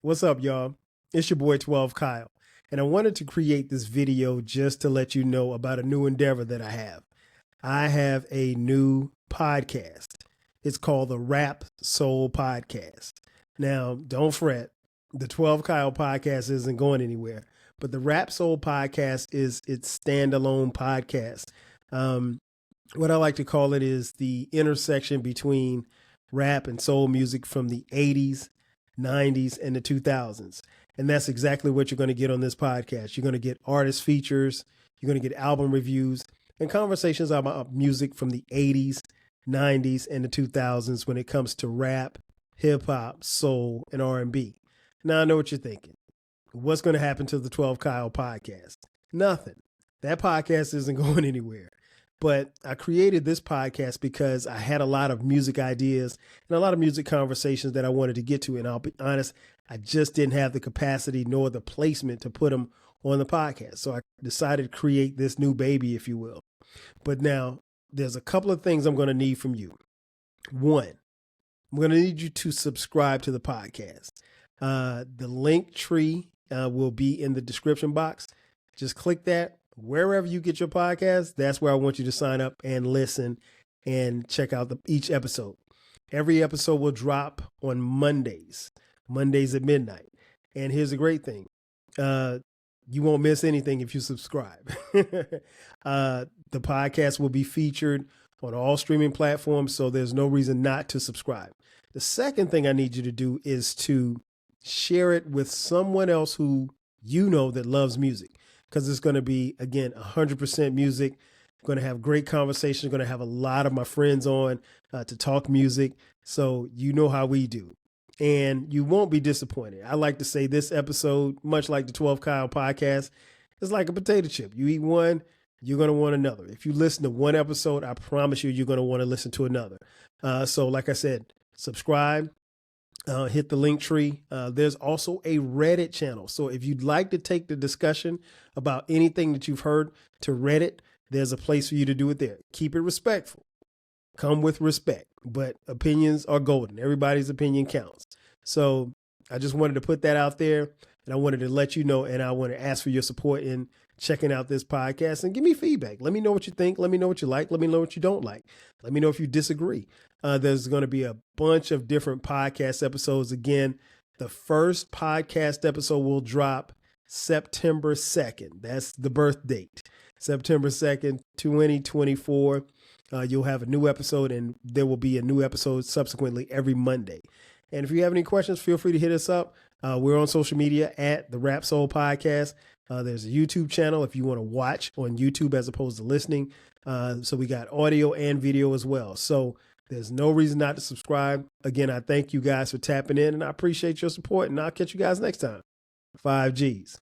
What's up, y'all? It's your boy 12 Kyle, and I wanted to create this video just to let you know about a new endeavor that I have. I have a new podcast. It's called the Rap Soul Podcast. Now, don't fret, the 12 Kyle podcast isn't going anywhere, but the Rap Soul Podcast is its standalone podcast. What I like to call it is the intersection between rap and soul music from the 80s, 90s, and the 2000s. And that's exactly what you're going to get on this podcast. You're going to get artist features, you're going to get album reviews, and conversations about music from the 80s, 90s, and the 2000s when it comes to rap, hip hop, soul, and R&B. Now I know what you're thinking. What's going to happen to the 12 Kyle podcast? Nothing. That podcast isn't going anywhere. But I created this podcast because I had a lot of music ideas and a lot of music conversations that I wanted to get to. And I'll be honest, I just didn't have the capacity nor the placement to put them on the podcast. So I decided to create this new baby, if you will. But now there's a couple of things I'm going to need from you. One, I'm going to need you to subscribe to the podcast. The link tree will be in the description box. Just click that. Wherever you get your podcast, that's where I want you to sign up and listen and check out each episode. Every episode will drop on Mondays at midnight. And here's the great thing. You won't miss anything if you subscribe. The podcast will be featured on all streaming platforms, so there's no reason not to subscribe. The second thing I need you to do is to share it with someone else who you know that loves music. Because it's going to be, again, 100% music. Going to have great conversations. Going to have a lot of my friends on to talk music. So you know how we do. And you won't be disappointed. I like to say this episode, much like the 12 Kyle podcast, is like a potato chip. You eat one, you're going to want another. If you listen to one episode, I promise you're going to want to listen to another. So like I said, subscribe. Hit the link tree. There's also a Reddit channel. So if you'd like to take the discussion about anything that you've heard to Reddit, there's a place for you to do it there. Keep it respectful. Come with respect, but opinions are golden. Everybody's opinion counts. So I just wanted to put that out there, and I wanted to let you know, and I want to ask for your support in checking out this podcast and give me feedback. Let me know what you think. Let me know what you like. Let me know what you don't like. Let me know if you disagree. There's going to be a bunch of different podcast episodes. Again, the first podcast episode will drop September 2nd. That's the birth date. September 2nd, 2024. You'll have a new episode, and there will be a new episode subsequently every Monday. And if you have any questions, feel free to hit us up. We're on social media at the Rap Soul Podcast. There's a YouTube channel if you want to watch on YouTube as opposed to listening. So we got audio and video as well. So there's no reason not to subscribe. Again, I thank you guys for tapping in, and I appreciate your support, and I'll catch you guys next time. 5 Gs.